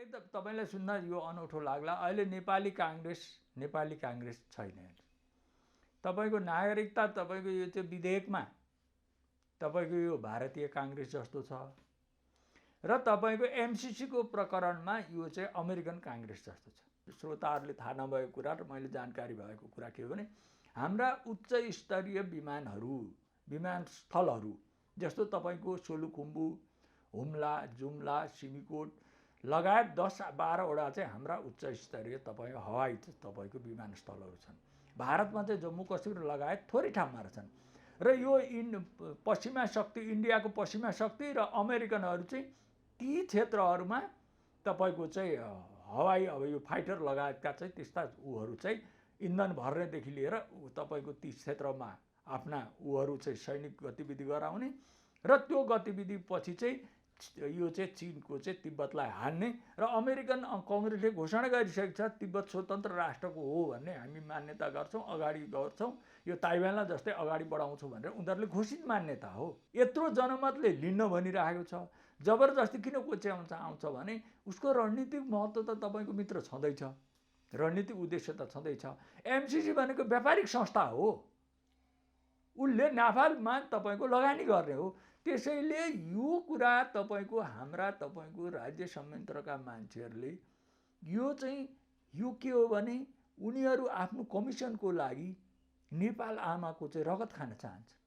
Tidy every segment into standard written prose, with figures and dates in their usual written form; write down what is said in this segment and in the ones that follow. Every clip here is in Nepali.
तपाईलाई सुन्दा यो अनौठो लाग्ला, अहिले नेपाली काङ्ग्रेस छैन। तपाईको नागरिकता तपाईको यो चाहिँ विधेयकमा तपाईको यो भारतीय काङ्ग्रेस जस्तो छ र तपाईको एमसीसी को प्रकरणमा यो चाहिँ अमेरिकन काङ्ग्रेस जस्तो छ। श्रोताहरूले थाहा नभएको कुरा र मैले जानकारी भएको कुरा के हो भने हाम्रा उच्च स्तरीय विमानस्थलहरू जस्तो तपाईको सोलुखुम्बु, हुम्ला, जुम्ला, सिमिकोट लगायत 10-12 वटा चाहिँ हाम्रा उच्च स्तरीय तपाईको हवाई तपाईको विमानस्थलहरू छन्। भारतमा चाहिँ जम्मू कश्मीर लगायत थोरै ठाउँमा छन् र यो पश्चिमा शक्ति, इन्डियाको पश्चिमा शक्ति र अमेरिकनहरू चाहिँ ती क्षेत्रहरूमा तपाईको चाहिँ हवाई अब यो फाइटर लगायतका चाहिँ त्यस्ता उहरू चाहिँ इन्धन भर्नेदेखि लिएर तपाईको ती क्षेत्रमा आफ्ना उहरू चाहिँ सैनिक गतिविधि गराउने र त्यो गतिविधि पछि चाहिँ यो चाहिँ चीनको चाहिँ तिब्बतलाई हान्ने र अमेरिकन कङ्ग्रेसले घोषणा गरिसकेको छ तिब्बत स्वतन्त्र राष्ट्रको हो भन्ने हामी मान्यता गर्छौँ, अगाडि गर्छौँ, यो ताइवानलाई जस्तै अगाडि बढाउँछौँ भनेर उनीहरूले घोषित मान्यता हो। यत्रो जनमतले लिन्न भनिरहेको छ। जबरजस्ती किन कोच्याउँछ आउँछ भने उसको रणनीतिक महत्त्व त तपाईँको मित्र छँदैछ, रणनीतिक उद्देश्य त छँदैछ। एमसीसी भनेको व्यापारिक संस्था हो, उसले नेपालमा तपाईँको लगानी गर्ने हो। त्यसैले यो कुरा तपाईको हाम्रा तपाईको राज्य संयन्त्रका मान्छेहरूले यो चाहिँ यो के हो भने उनीहरू आफ्नो कमिसनको लागि नेपाल आमाको चाहिँ रगत खान चाहन्छन्।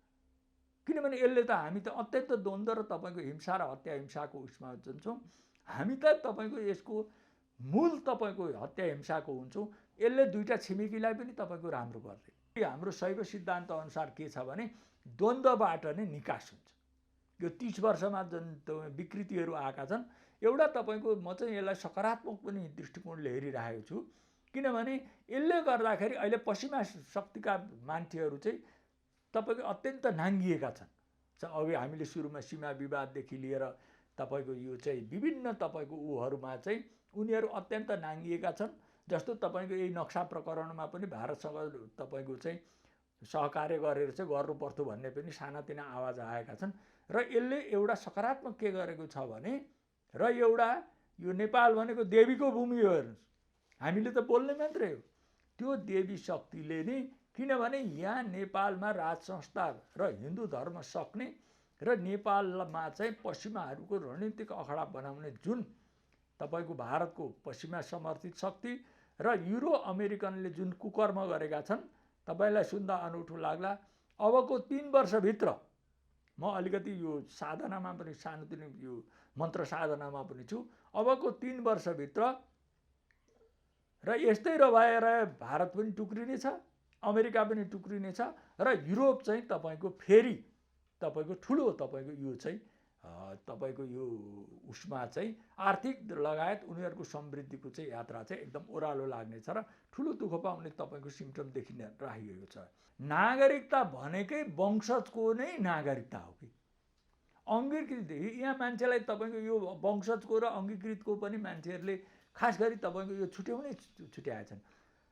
किनभने यसले त हामी त अत्यन्त द्वन्द्व र तपाईको हिंसा र हत्या हिंसाको उसमा जान्छौँ। हामी त तपाईको यसको मूल तपाईको हत्या हिंसाको हुन्छौँ। यसले दुईटा छिमेकीलाई पनि तपाईको राम्रो गर्दैन। हाम्रो शैव सिद्धान्त अनुसार के छ भने द्वन्द्वबाट नै निकास हुन्छ। यो 30 वर्षमा जुन विकृतिहरू आएका छन्, एउटा तपाईको म चाहिँ यसलाई सकारात्मक पनि दृष्टिकोणले हेरिरहेको छु। किनभने यसले गर्दाखेरि अहिले पश्चिमा शक्तिका मान्छेहरू चाहिँ तपाईको अत्यन्त नाङ्गिएका छन्। अघि हामीले सुरुमा सीमा विवाददेखि लिएर तपाईको यो चाहिँ विभिन्न तपाईको उहरूमा चाहिँ उनीहरू अत्यन्त नाङ्गिएका छन्। जस्तो तपाईको यही नक्सा प्रकरणमा पनि भारतसँग तपाईको चाहिँ सहकार्य गरेर चाहिँ गर्नुपर्थ्यो भन्ने पनि सानातिना आवाज आएका छन्। र यसले एउटा सकारात्मक के गरेको छ भने र एउटा यो नेपाल भनेको देवीको भूमि हो, हामीले त बोल्ने मात्रै हो। त्यो देवी शक्तिले नै किनभने यहाँ नेपालमा राज संस्था र हिन्दू धर्म सक्ने र नेपालमा चाहिँ पश्चिमाहरूको रणनीतिक अखडा बनाउने जुन तपाईको भारतको पश्चिमा समर्थित शक्ति र युरो अमेरिकनले जुन कुकर्म गरेका छन्, तपाईलाई सुन्दा अनौठो लाग्ला। अबको 3 वर्षभित्र म अलिकति यो साधनामा पनि सानोतिनो यो मन्त्र साधनामा पनि छु। अबको 3 वर्षभित्र र यस्तै भएर भारत पनि टुक्रिनेछ, अमेरिका पनि टुक्रिनेछ र युरोप चाहिँ तपाईको फेरि तपाईको ठुलो तपाईको यो चाहिँ तपाईको यो उसमा चाहिँ आर्थिक लगायत उनीहरूको समृद्धिको चाहिँ यात्रा चाहिँ एकदम ओह्रालो लाग्नेछ र ठुलो दुःख पाउने तपाईको सिम्टम देखिन राखिएको छ। नागरिकता भनेकै वंशजको नै नागरिकता हो कि अङ्गीकृत। यहाँ मान्छेलाई तपाईको यो वंशजको र अङ्गीकृतको पनि मान्छेहरूले खास गरी तपाईको यो छुट्याएछन्।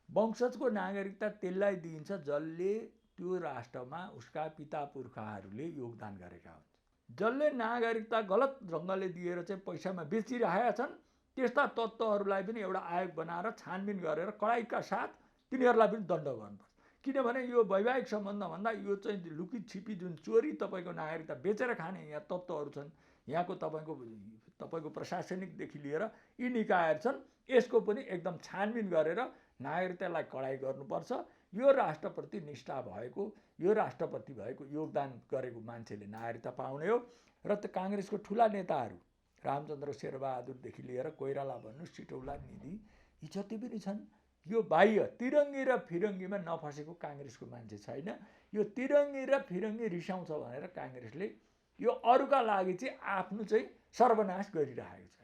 वंशजको नागरिकता त्यसलाई दिइन्छ जसले त्यो राष्ट्रमा उसका पिता पुर्खाहरूले योगदान गरेका हुन्। जसले नागरिकता गलत ढङ्गले दिएर चाहिँ पैसामा बेचिरहेका छन्, त्यस्ता तत्त्वहरूलाई पनि एउटा आयोग बनाएर छानबिन गरेर कडाइका साथ तिनीहरूलाई पनि दण्ड गर्नुपर्छ। किनभने यो वैवाहिक सम्बन्धभन्दा यो चाहिँ लुकी छिपी जुन चोरी तपाईको नागरिकता बेचेर खाने यहाँ तत्त्वहरू छन्, यहाँको तपाईको प्रशासनिकदेखि लिएर यी निकायहरू छन्, यसको पनि एकदम छानबिन गरेर नागरिकतालाई कडाइ गर्नुपर्छ। यो राष्ट्रप्रति निष्ठा भएको, यो राष्ट्रप्रति भएको योगदान गरेको मान्छेले नागरिकता पाउने हो। र त काङ्ग्रेसको ठुला नेताहरू रामचन्द्र शेरबहादुरदेखि लिएर कोइराला भन्नु, सिटौला, निधि, यी जति पनि छन्, यो बाह्य तिरङ्गी र फिरङ्गीमा नफसेको काङ्ग्रेसको मान्छे छैन। यो तिरङ्गी र फिरङ्गी रिसाउँछ भनेर काङ्ग्रेसले यो अरूका लागि चाहिँ आफ्नो चाहिँ सर्वनाश गरिरहेको छ।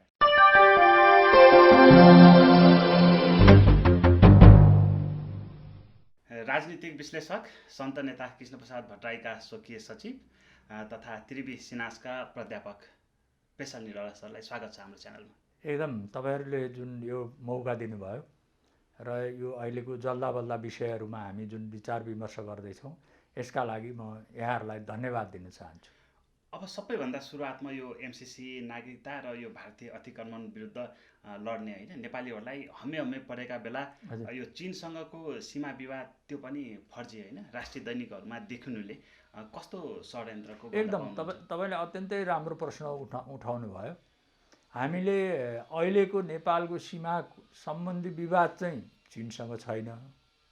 राजनीतिक विश्लेषक सन्त नेता कृष्णप्रसाद भट्टराईका स्वकीय सचिव तथा त्रिवी सिनासका प्राध्यापक पेशल निरौला सरलाई स्वागत छ हाम्रो च्यानलमा। एकदम तपाईहरूले जुन यो मौका दिनुभयो र यो अहिलेको जल्दा बल्दा विषयहरूमा हामी जुन विचार विमर्श गर्दैछौँ, यसका लागि म यहाँहरूलाई धन्यवाद दिन चाहन्छु। अब सबैभन्दा सुरुवातमा यो एमसिसी नागरिकता र यो भारतीय अतिक्रमण विरुद्ध लड्ने होइन नेपालीहरूलाई हमे हमे परेका बेला यो चीनसँगको सीमा विवाद त्यो पनि फर्जी होइन राष्ट्रिय दैनिकहरूमा देखिनुले कस्तो षड्यन्त्रको एकदम तपाईँले अत्यन्तै राम्रो प्रश्न उठाउनु भयो। हामीले अहिलेको नेपालको सीमा सम्बन्धी विवाद चाहिँ चीनसँग छैन।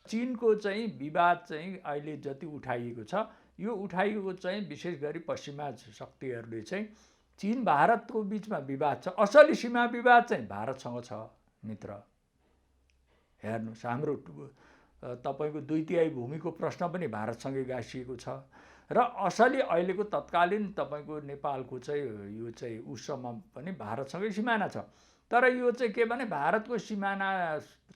चीनको चाहिँ विवाद चाहिँ अहिले जति उठाइएको छ यो उठाइएको चाहिँ विशेष गरी पश्चिमा शक्तिहरूले चाहिँ चीन भारतको बिचमा विवाद छ। असली सीमा विवाद चाहिँ भारतसँग छ मित्र। हेर्नुहोस् हाम्रो तपाईँको 2/3 भूमिको प्रश्न पनि भारतसँगै गाँसिएको छ र असली अहिलेको तत्कालीन तपाईँको नेपालको चाहिँ यो चाहिँ उसमा पनि भारतसँगै सिमाना छ। तर यो चाहिँ के भने भारतको सिमाना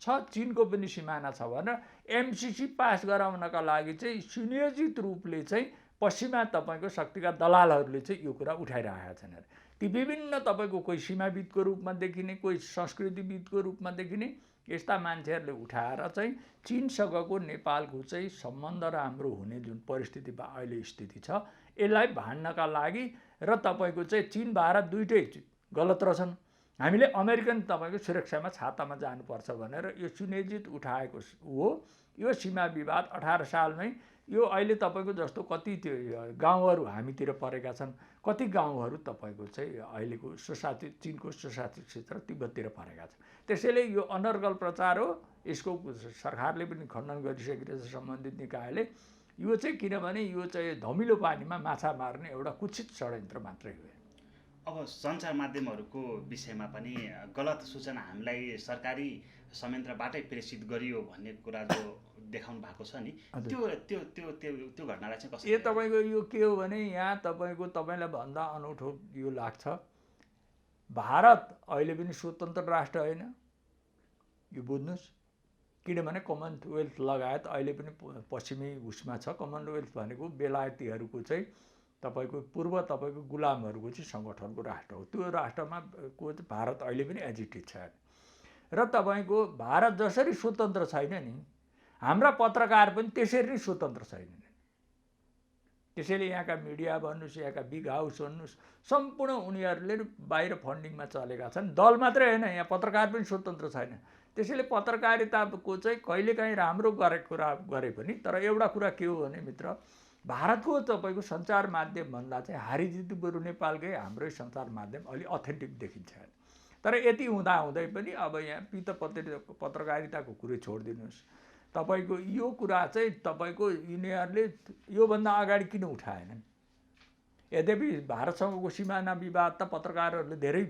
छ चीनको पनि सिमाना छ भनेर एमसिसी पास गराउनका लागि चाहिँ सुनियोजित रूपले चाहिँ पश्चिमा तपाईँको शक्तिका दलालहरूले चाहिँ यो कुरा उठाइरहेका छन्। ती विभिन्न तपाईँको कोही सीमाविदको रूपमा देखिने कोही संस्कृतिविदको रूपमा देखिने यस्ता मान्छेहरूले उठाएर चाहिँ चीनसँगको नेपालको चाहिँ सम्बन्ध राम्रो हुने जुन परिस्थिति अहिले स्थिति छ यसलाई भान्नका लागि र तपाईँको चाहिँ चीन भारत दुइटै गलत रहेछन्। हामीले अमेरिकन तपाईँको सुरक्षामा छातामा जानुपर्छ भनेर यो सुनियोजित उठाएको हो। यो सीमा विवाद 18 सालमै यो अहिले तपाईँको जस्तो कति त्यो गाउँहरू हामीतिर परेका छन्, कति गाउँहरू तपाईँको चाहिँ अहिलेको सुशासित चीनको सुशासित क्षेत्र तिब्बततिर परेका छन्। त्यसैले यो अनर्गल प्रचार हो। यसको सरकारले पनि खण्डन गरिसकेको छ सम्बन्धित निकायले। यो चाहिँ किनभने यो चाहिँ धमिलो पानीमा माछा मार्ने एउटा कुचित षड्यन्त्र मात्रै हो। अब सञ्चार माध्यमहरूको विषयमा पनि गलत सूचना हामीलाई सरकारी संयन्त्रबाटै प्रेषित गरियो भन्ने कुरा जो देखाउनु भएको छ नि त्यो त्यो त्यो त्यो त्यो घटनालाई चाहिँ कसरी तपाईँको यो के हो भने यहाँ तपाईँलाई भन्दा अनौठो यो लाग्छ। भारत अहिले पनि स्वतन्त्र राष्ट्र होइन, यो बुझ्नुहोस्। किनभने कमनवेल्थ लगायत अहिले पनि पश्चिमी उसमा छ। कमनवेल्थ भनेको बेलायतीहरूको चाहिँ तपाईँको पूर्व तपाईँको गुलामहरूको चाहिँ सङ्गठनको राष्ट्र हो। त्यो राष्ट्रमा को भारत अहिले पनि एजिटेड छ। र तपाईँको भारत जसरी स्वतन्त्र छैन नि हाम्रा पत्रकार पनि त्यसरी नै स्वतन्त्र छैनन्। त्यसैले यहाँका मिडिया भन्नुहोस्, यहाँका बिग हाउस भन्नुहोस्, सम्पूर्ण उनीहरूले बाहिर फन्डिङमा चलेका छन्। दल मात्रै होइन, यहाँ पत्रकार पनि स्वतन्त्र छैन। त्यसैले पत्रकारिताको चाहिँ कहिलेकाहीँ राम्रो कुरा गरे पनि तर एउटा कुरा के हो भने मित्र, भारतको तपाईँको सञ्चार माध्यम भन्दा चाहिँ हारिजित बरु नेपालकै हाम्रै सञ्चार माध्यम अलि अथेन्टिक देखिन्छ। तर यति हुँदाहुँदै पनि अब यहाँ पत्रकारिताको कुरै छोडिदिनुहोस्। तपाईँको यो कुरा चाहिँ तपाईँको यिनीहरूले योभन्दा अगाडि किन उठाएनन्? यद्यपि भारतसँगको सिमाना विवाद त पत्रकारहरूले धेरै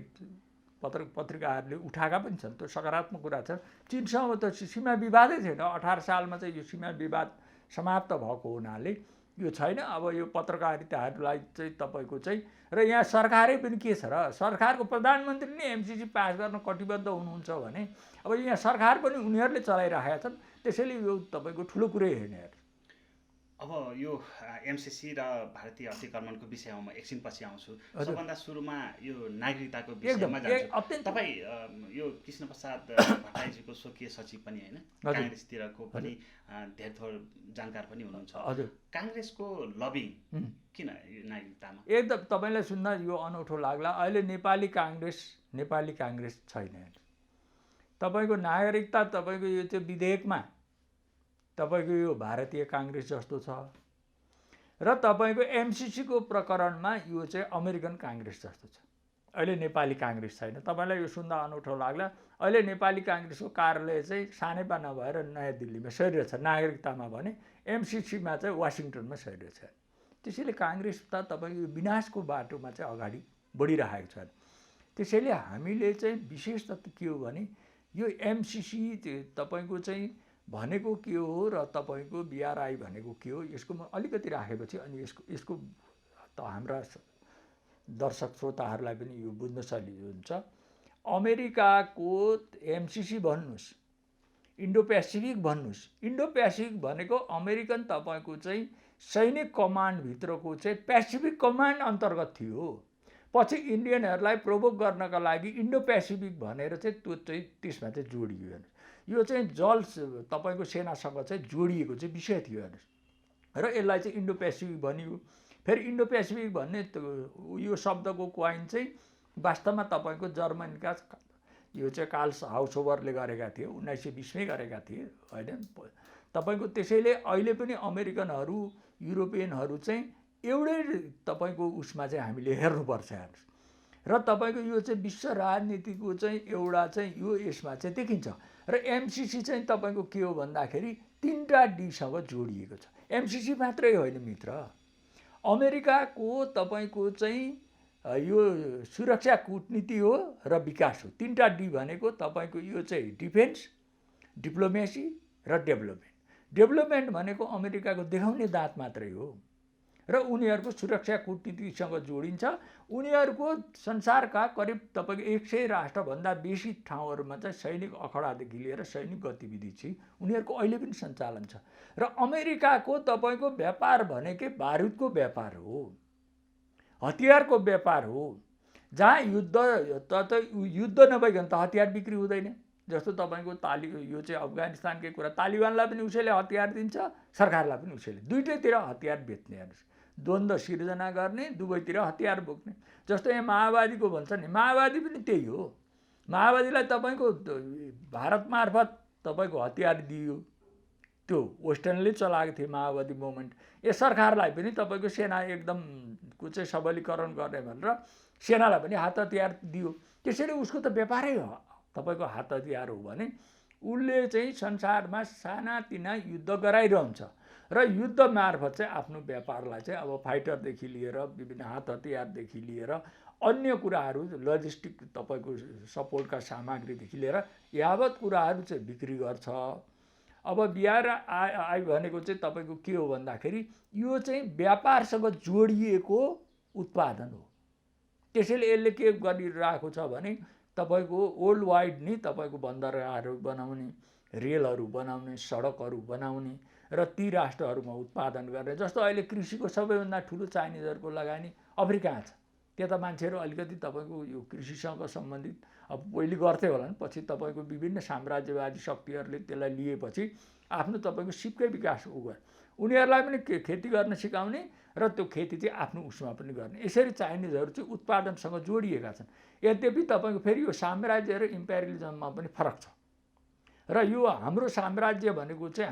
पत्रिकाहरूले उठाएका पनि छन्, त्यो सकारात्मक कुरा छ। चीनसँग त सीमा विवादै छैन। 18 सालमा चाहिँ यो सीमा विवाद समाप्त भएको हुनाले यो छैन। अब यो पत्रकारिताहरूलाई चाहिँ तपाईँको चाहिँ र यहाँ सरकारै पनि के छ र, सरकारको प्रधानमन्त्री नै एमसिसी पास गर्न कटिबद्ध हुनुहुन्छ भने अब यहाँ सरकार पनि उनीहरूले चलाइरहेका छन्। त्यसैले यो तपाईँको ठुलो कुरै होइन। अब यो एमसिसी र भारतीय अतिक्रमणको विषयमा म एकछिनपछि आउँछु। सबभन्दा सुरुमा यो नागरिकताको विषयमा जान्छु। तपाईँ यो कृष्ण प्रसाद भट्टराईजीको स्वकीय सचिव पनि होइन, काङ्ग्रेसतिरको पनि धेरै थोर जानकार पनि हुनुहुन्छ। काङ्ग्रेसको लबिङ किन यो नागरिकतामा? एकदम तपाईँलाई सुन्दा यो अनौठो लाग्ला। अहिले नेपाली काङ्ग्रेस छैन। तपाईँको नागरिकता तपाईँको यो चाहिँ विधेयकमा तपाईँको यो भारतीय काङ्ग्रेस जस्तो छ र तपाईँको एमसिसीको प्रकरणमा यो चाहिँ अमेरिकन काङ्ग्रेस जस्तो छ। अहिले नेपाली काङ्ग्रेस छैन। तपाईँलाई यो सुन्दा अनौठो लाग्ला। अहिले नेपाली काङ्ग्रेसको कार्यालय चाहिँ सानैपा नभएर नयाँ दिल्लीमा सरिरहेछ नागरिकतामा भने, एमसिसीमा चाहिँ वासिङटनमा सरिरहेछ। त्यसैले काङ्ग्रेस त तपाईँको विनाशको बाटोमा चाहिँ अगाडि बढिरहेको छ। त्यसैले हामीले चाहिँ विशेष त के हो भने यो एमसिसी तपाईँको चाहिँ भनेको के हो र तपाईँको बिआरआई भनेको के हो यसको म अलिकति राखेपछि अनि यसको त हाम्रा दर्शक श्रोताहरूलाई पनि यो बुझ्न सजिलो हुन्छ। अमेरिकाको एमसिसी भन्नुहोस्, इन्डो पेसिफिक भन्नुहोस्, इन्डो पेसिफिक भनेको अमेरिकन तपाईँको चाहिँ सैनिक कमान्डभित्रको चाहिँ पेसिफिक कमान्ड अन्तर्गत थियो। पछि इन्डियनहरूलाई प्रोभोक गर्नका लागि इन्डो पेसिफिक भनेर चाहिँ त्यो चाहिँ त्यसमा चाहिँ जोडियो। यो चाहिँ जल तपाईँको सेनासँग चाहिँ जोडिएको चाहिँ विषय थियो र यसलाई चाहिँ इन्डो पेसिफिक भनियो। फेरि इन्डो पेसिफिक भन्ने यो शब्दको कोइन चाहिँ वास्तवमा तपाईँको जर्मनीका यो चाहिँ कार्ल हाउसओभरले गरेका थिए, 1920मै गरेका थिए होइन। तपाईँको त्यसैले अहिले पनि अमेरिकनहरू युरोपियनहरू चाहिँ एउटै तपाईँको उसमा चाहिँ हामीले हेर्नुपर्छ हेर्नुहोस्। र तपाईँको यो चाहिँ विश्व राजनीतिको चाहिँ एउटा चाहिँ यो यसमा चाहिँ देखिन्छ। र एमसिसी चाहिँ तपाईँको के हो भन्दाखेरि 3टा डीसँग जोडिएको छ। एमसिसी मात्रै होइन मित्र, अमेरिकाको तपाईँको चाहिँ यो सुरक्षा कूटनीति हो र विकास हो। 3टा डी भनेको तपाईँको यो चाहिँ डिफेन्स, डिप्लोमेसी र डेभलपमेन्ट। डेभलपमेन्ट भनेको अमेरिकाको देखाउने दाँत मात्रै हो र उनीहरूको सुरक्षा कूटनीतिसँग जोडिन्छ। उनीहरूको संसारका करिब तपाईँको 100 राष्ट्रभन्दा बेसी ठाउँहरूमा चाहिँ सैनिक अखडादेखि लिएर सैनिक गतिविधि चाहिँ उनीहरूको अहिले पनि सञ्चालन छ। र अमेरिकाको तपाईँको व्यापार भनेकै बारुदको व्यापार हो, हतियारको व्यापार हो, जहाँ युद्ध नभइकन त हतियार बिक्री हुँदैन। जस्तो तपाईँको यो चाहिँ अफगानिस्तानकै कुरा, तालिबानलाई पनि उसैले हतियार दिन्छ, सरकारलाई पनि उसैले, दुईटैतिर हतियार बेच्ने, हेर्नुहोस्, द्वन्द्व सिर्जना गर्ने, दुवैतिर हतियार बोक्ने। जस्तो यहाँ माओवादीको भन्छ नि, माओवादी पनि त्यही हो। माओवादीलाई तपाईँको भारत मार्फत तपाईँको हतियार दियो, त्यो वेस्टर्नले चलाएको थियो माओवादी मुभमेन्ट। यो सरकारलाई पनि तपाईँको सेना एकदम चाहिँ सबलीकरण गर्ने भनेर सेनालाई पनि हात हतियार दियो। त्यसैले उसको त व्यापारै हो, तपाईँको हात हतियार हो भने उसले चाहिँ संसारमा सानातिना युद्ध गराइरहन्छ र युद्ध मार्फत चाहिँ आफ्नो व्यापारलाई चाहिँ अब फाइटरदेखि लिएर विभिन्न हात हतियारदेखि लिएर अन्य कुराहरू, लजिस्टिक तपाईँको सपोर्टका सामग्रीदेखि लिएर यावत कुराहरू चाहिँ बिक्री गर्छ। अब बिहार आइ भनेको चाहिँ तपाईँको के हो भन्दाखेरि यो चाहिँ व्यापारसँग जोडिएको उत्पादन हो। त्यसैले यसले के गरिरहेको छ भने तपाईँको वर्ल्ड वाइड नि तपाईँको बन्दरगाहहरू बनाउने, रेलहरू बनाउने, सडकहरू बनाउने र ती राष्ट्रहरूमा उत्पादन गर्ने। जस्तो अहिले कृषिको सबैभन्दा ठुलो चाइनिजहरूको लगानी अफ्रिका छ। त्यता मान्छेहरू अलिकति तपाईँको यो कृषिसँग सम्बन्धित अब पहिले गर्थे होला नि, पछि तपाईँको विभिन्न साम्राज्यवादी शक्तिहरूले त्यसलाई लिएपछि आफ्नो तपाईँको सिपकै विकास गरे। उनीहरूलाई पनि खेती गर्न सिकाउने र त्यो खेती चाहिँ आफ्नो उसमा पनि गर्ने। यसरी चाइनिजहरू चाहिँ उत्पादनसँग जोडिएका छन्। यद्यपि तपाईँको फेरि यो साम्राज्य र इम्पेरियलिजममा पनि फरक छ। र यो हाम्रो साम्राज्य भनेको चाहिँ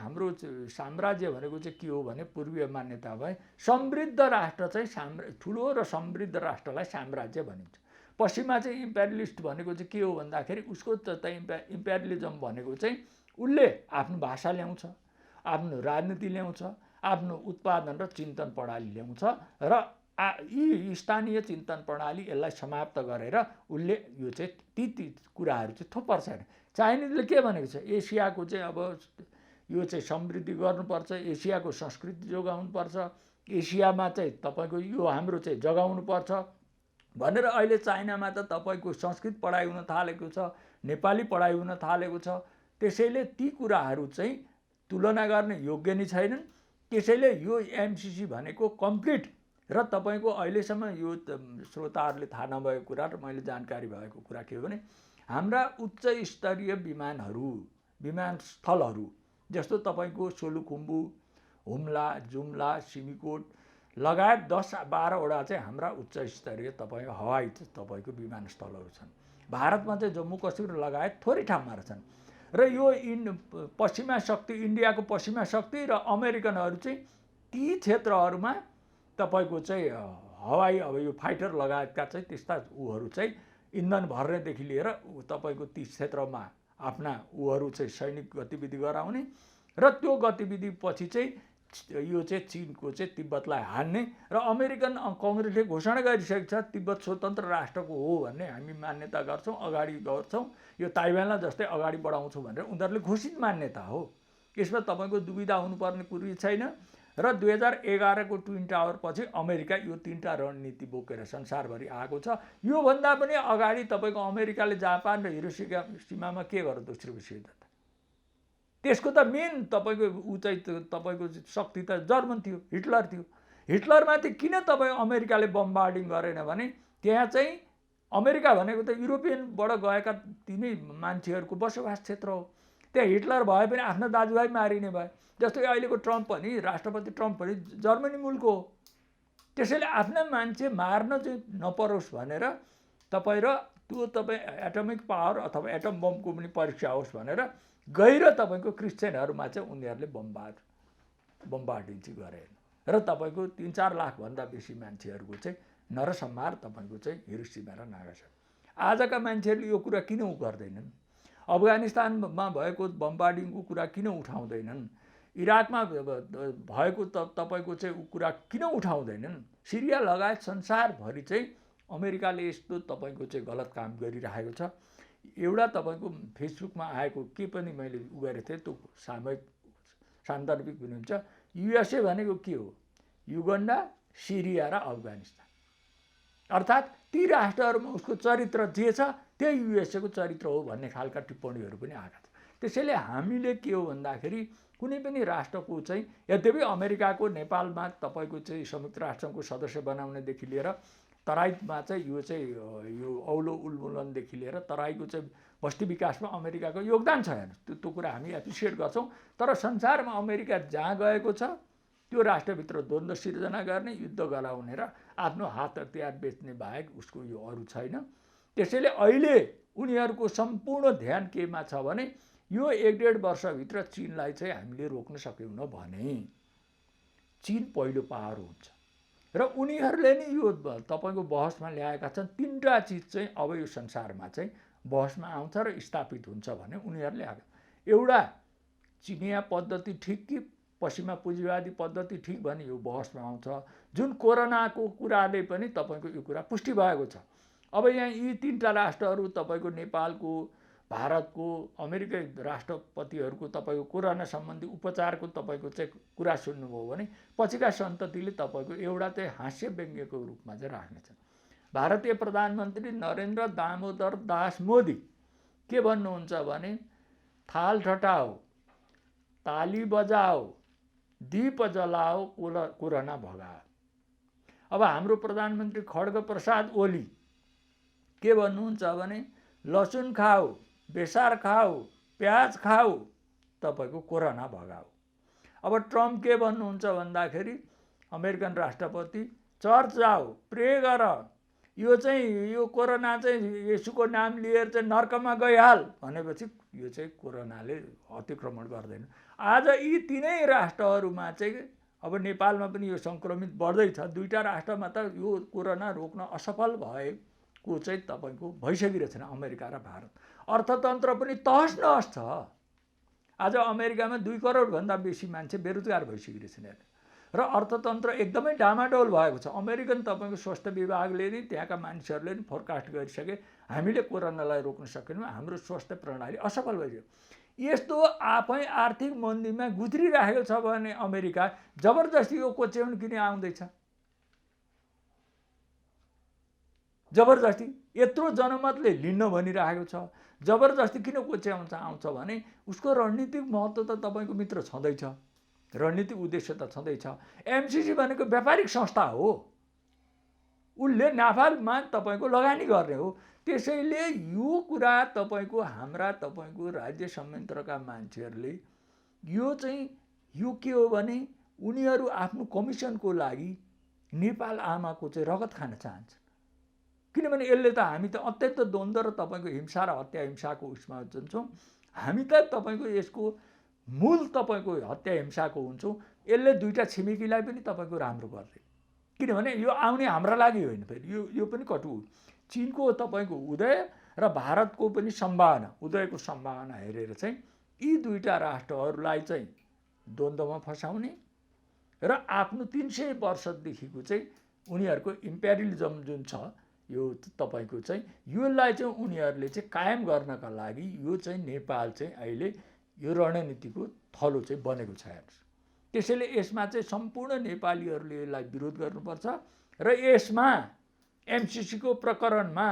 के हो भने पूर्वीय मान्यता भए समृद्ध राष्ट्र चाहिँ ठुलो र समृद्ध राष्ट्रलाई साम्राज्य भनिन्छ। पश्चिममा चाहिँ इम्पेरियलिस्ट भनेको चाहिँ के हो भन्दाखेरि उसको इम्पेरियलिजम भनेको चाहिँ उसले आफ्नो भाषा ल्याउँछ, आफ्नो राजनीति ल्याउँछ, आफ्नो उत्पादन र चिन्तन प्रणाली ल्याउँछ र यी स्थानीय चिन्तन प्रणाली यसलाई समाप्त गरेर उसले यो चाहिँ ती कुराहरू चाहिँ थोपर्छ। चाइनिजले के भनेको छ, एसियाको चाहिँ अब यो चाहिँ समृद्धि गर्नुपर्छ, एसियाको संस्कृति जोगाउनुपर्छ, एसियामा चाहिँ तपाईँको यो हाम्रो चाहिँ जगाउनुपर्छ भनेर अहिले चाइनामा त तपाईँको संस्कृत पढाइ हुन थालेको छ, नेपाली पढाइ हुन थालेको छ। त्यसैले ती कुराहरू चाहिँ तुलना गर्ने योग्य नै छैनन्। त्यसैले यो एमसिसी भनेको कम्प्लिट र तपाईँको अहिलेसम्म यो श्रोताहरूले थाहा नभएको कुरा र मैले जानकारी भएको कुरा के हो भने हाम्रा उच्च स्तरीय विमानस्थलहरू जस्तो तपाईँको सोलुखुम्बु, हुम्ला, जुम्ला, सिमिकोट लगायत 10-12वटा चाहिँ हाम्रा उच्च स्तरीय तपाईँको हवाई तपाईँको विमानस्थलहरू छन्। भारतमा चाहिँ जम्मू कश्मीर लगायत थोरै ठाउँमा छन्। र यो पश्चिमा शक्ति, इन्डियाको पश्चिमा शक्ति र अमेरिकनहरू चाहिँ ती क्षेत्रहरूमा तपाईँको चाहिँ हवाई अब यो फाइटर लगायतका चाहिँ त्यस्ता ऊहरू चाहिँ इन्धन भर्नेदेखि लिएर तपाईँको ती क्षेत्रमा आफ्ना ऊहरू चाहिँ सैनिक गतिविधि गराउने र त्यो गतिविधि पछि चाहिँ यो चाहिँ चिनको चाहिँ तिब्बतलाई हान्ने र अमेरिकन कङ्ग्रेसले घोषणा गरिसकेको छ तिब्बत स्वतन्त्र राष्ट्रको हो भन्ने हामी मान्यता गर्छौँ, अगाडि गर्छौँ। यो ताइवानलाई जस्तै अगाडि बढाउँछौँ भनेर उनीहरूले घोषित मान्यता हो। यसमा तपाईँको दुविधा हुनुपर्ने कुरै छैन। र 2011को ट्विन टावर पछि अमेरिका यो 3टा रणनीति बोकेर संसारभरि आएको छ। योभन्दा पनि अगाडि तपाईँको अमेरिकाले जापान र हिरोसिमामा के गर्यो दोस्रो विश्वयुद्ध त? त्यसको त मेन तपाईँको तपाईँको शक्ति त जर्मन थियो, हिटलर थियो। हिटलरमाथि किन तपाईँ अमेरिकाले बम्बार्डिङ गरेन भने त्यहाँ चाहिँ अमेरिका भनेको त युरोपियनबाट गएका तिनै मान्छेहरूको बसोबास क्षेत्र हो। त्यहाँ हिटलर भए पनि आफ्नो दाजुभाइ मारिने भए। जस्तो अहिलेको ट्रम्प पनि, राष्ट्रपति ट्रम्प पनि जर्मनी मुलको हो। त्यसैले आफ्ना मान्छे मार्न चाहिँ नपरोस् भनेर तपाईँ र त्यो तपाईँ एटमिक पावर अथवा एटम बमको पनि परीक्षा होस् भनेर गएर तपाईँको क्रिस्चियनहरूमा चाहिँ उनीहरूले बमबार्डिङ चाहिँ गरे र तपाईँको 3-4 लाखभन्दा बेसी मान्छेहरूको चाहिँ नरसंहार तपाईँको चाहिँ हिरोसिमा र नागासाकी। आजका मान्छेहरूले यो कुरा किन गर्दैनन्? अफगानिस्तानमा भएको बमबार्डिङको कुरा किन उठाउँदैनन्? इराकमा भएको तपाईँको चाहिँ कुरा किन उठाउँदैनन्? सिरिया लगायत संसारभरि चाहिँ अमेरिकाले यस्तो तपाईँको चाहिँ गलत काम गरिरहेको छ। एउटा तपाईँको फेसबुकमा आएको के पनि मैले उ गरेको थिएँ, त्यो सामयिक सान्दर्भिक पनि हुन्छ। युएसए भनेको के हो? युगन्डा, सिरिया र अफगानिस्तान। अर्थात् ती राष्ट्रहरूमा उसको चरित्र जे छ त्यही युएसएको चरित्र हो भन्ने खालका टिप्पणीहरू पनि आएका थिए। त्यसैले हामीले के हो भन्दाखेरि कुनै पनि राष्ट्रको चाहिँ, यद्यपि अमेरिकाको नेपालमा तपाईँको चाहिँ संयुक्त राष्ट्रसङ्घको सदस्य बनाउनेदेखि लिएर तराईमा चाहिँ यो औलो उन्मूलनदेखि लिएर तराईको चाहिँ बस्ती विकासमा अमेरिकाको योगदान छ हेर्नु, त्यो कुरा हामी एप्रिसिएट गर्छौँ। तर संसारमा अमेरिका जहाँ गएको छ त्यो राष्ट्रभित्र द्वन्द्व सिर्जना गर्ने, युद्ध गराउने र आफ्नो हात हतियार बेच्ने बाहेक उसको यो अरू छैन। त्यसैले अहिले उनीहरूको सम्पूर्ण ध्यान केमा छ भने यो 1-1.5 वर्षभित्र चीनलाई चाहिँ हामीले रोक्न सक्यौँ भने चीन पहिलो पावर हुन्छ र उनीहरूले नै यो तपाईँको बहसमा ल्याएका छन्। 3टा चिज चाहिँ अब यो संसारमा चाहिँ बहसमा आउँछ र स्थापित हुन्छ भने उनीहरूले एउटा चिनिया पद्धति ठिक कि पश्चिमा पुँजीवादी पद्धति ठिक भने यो बहसमा आउँछ। जुन कोरोनाको कुराले पनि तपाईँको यो कुरा पुष्टि भएको छ। अब यहाँ यी 3टा राष्ट्रहरू तपाईँको नेपालको, भारतको, अमेरिकी राष्ट्रपतिहरूको तपाईँको कोरोना सम्बन्धी उपचारको तपाईँको चाहिँ कुरा सुन्नुभयो भने पछिका सन्ततिले तपाईँको एउटा चाहिँ हास्य व्यङ्ग्यको रूपमा चाहिँ राख्नेछन्। भारतीय प्रधानमन्त्री नरेन्द्र दामोदर दास मोदी के भन्नुहुन्छ भने थाल ठटाओ, ताली बजाओ, दीप जलाओ, कोरोना भगाओ। अब हाम्रो प्रधानमन्त्री खड्ग प्रसाद ओली के भन्नुहुन्छ भने लसुन खाओ, बेसार खाओ, प्याज खाओ, तपाईँको कोरोना भगाओ। अब ट्रम्प के भन्नुहुन्छ भन्दाखेरि अमेरिकन राष्ट्रपति चर्च जाओ, प्रे गर, यो कोरोना चाहिँ येशूको नाम लिएर चाहिँ नर्कमा गइहाल भनेपछि यो चाहिँ कोरोनाले अतिक्रमण गर्दैन। आज यी 3 राष्ट्रहरूमा चाहिँ अब नेपालमा पनि यो सङ्क्रमित बढ्दैछ। 2टा राष्ट्रमा त यो कोरोना रोक्न असफल भएको चाहिँ तपाईँको भइसकिरहेको छैन, अमेरिका र भारत। अर्थतन्त्र पनि तहस नहस छ। आज अमेरिकामा 2 करोडभन्दा बेसी मान्छे बेरोजगार भइसकिरहेछन् र अर्थतन्त्र एकदमै डामाडोल भएको छ। अमेरिकन तपाईँको स्वास्थ्य विभागले नै त्यहाँका मानिसहरूले नि फोरकास्ट गरिसके हामीले कोरोनालाई रोक्न सकेनौँ, हाम्रो स्वास्थ्य प्रणाली असफल भइसक्यो। यस्तो आफै आर्थिक मन्दीमा गुज्रिरहेको छ भने अमेरिका जबरजस्ती यो कोच्याउन किन आउँदैछ? जबरजस्ती यत्रो जनमतले लिन्न भनिरहेको छ, जबरजस्ती किन कोच्याउँछ आउँछ भने उसको रणनीतिक महत्त्व त तपाईँको मित्र छँदैछ, रणनीतिक उद्देश्य त छँदैछ। एमसिसी भनेको व्यापारिक संस्था हो, उसले नाफामा तपाईँको लगानी गर्ने हो। त्यसैले यो कुरा तपाईँको हाम्रा तपाईँको राज्य संयन्त्रका मान्छेहरूले यो के हो भने उनीहरू आफ्नो कमिसनको लागि नेपाल आमाको चाहिँ रगत खान चाहन्छन्। किनभने यसले त हामी त अत्यन्त द्वन्द्व र तपाईँको हिंसा र हत्या हिंसाको उसमा जान्छौँ। हामी त तपाईँको यसको मूल तपाईँको हत्या हिंसाको हुन्छौँ। यसले 2टा छिमेकीलाई पनि तपाईँको राम्रो गर्दैन, किनभने यो आउने हाम्रा लागि होइन। फेरि यो पनि कटु चीनको तपाईँको उदय र भारतको पनि सम्भावना, उदयको सम्भावना हेरेर चाहिँ यी 2टा राष्ट्रहरूलाई चाहिँ द्वन्द्वमा फसाउने र आफ्नो 300 वर्षदेखिको चाहिँ उनीहरूको इम्पेरियलिजम जुन छ यो तपाईँको चाहिँ यसलाई चाहिँ उनीहरूले चाहिँ कायम गर्नका लागि यो चाहिँ नेपाल चाहिँ अहिले यो रणनीतिको थलो चाहिँ बनेको छ। त्यसैले यसमा चाहिँ सम्पूर्ण नेपालीहरूले यसलाई विरोध गर्नुपर्छ र यसमा एमसिसीको प्रकरणमा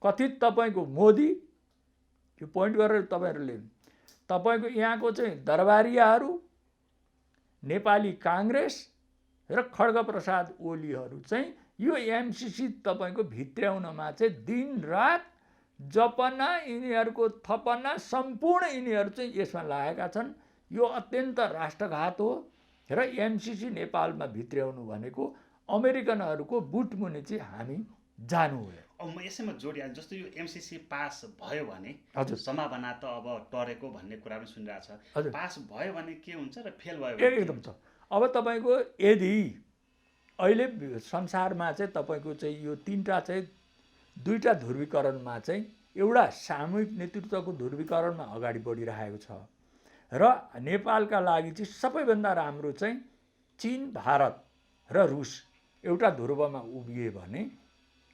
कथित तपाईँको मोदी, यो पोइन्ट गरेर तपाईँहरूले तपाईँको यहाँको चाहिँ दरबारियाहरू, नेपाली काङ्ग्रेस र खड्ग प्रसाद ओलीहरू चाहिँ यो एमसिसी तपाईँको भित्र्याउनमा चाहिँ दिनरात जपना, यिनीहरूको थपना सम्पूर्ण यिनीहरू चाहिँ यसमा लागेका छन्। यो अत्यन्त राष्ट्रघात हो र एमसिसी नेपालमा भित्र्याउनु भनेको अमेरिकनहरूको बुटमुनि चाहिँ हामी जानु हो। अब म यसैमा जोडिहाल्छु, जस्तो यो एमसिसी पास भयो भने हजुर सम्भावना त अब टरेको भन्ने कुरा पनि सुनिरहेको छ, हजुर पास भयो भने के हुन्छ र फेल भयो भने एकदम छ। अब तपाईँको यदि अहिले संसारमा चाहिँ तपाईँको चाहिँ यो तीनटा चाहिँ दुईटा ध्रुवीकरणमा चाहिँ एउटा सामूहिक नेतृत्वको ध्रुवीकरणमा अगाडि बढिरहेको छ र नेपालका लागि चाहिँ सबैभन्दा राम्रो चाहिँ चीन, भारत र रुस एउटा ध्रुवमा उभिए भने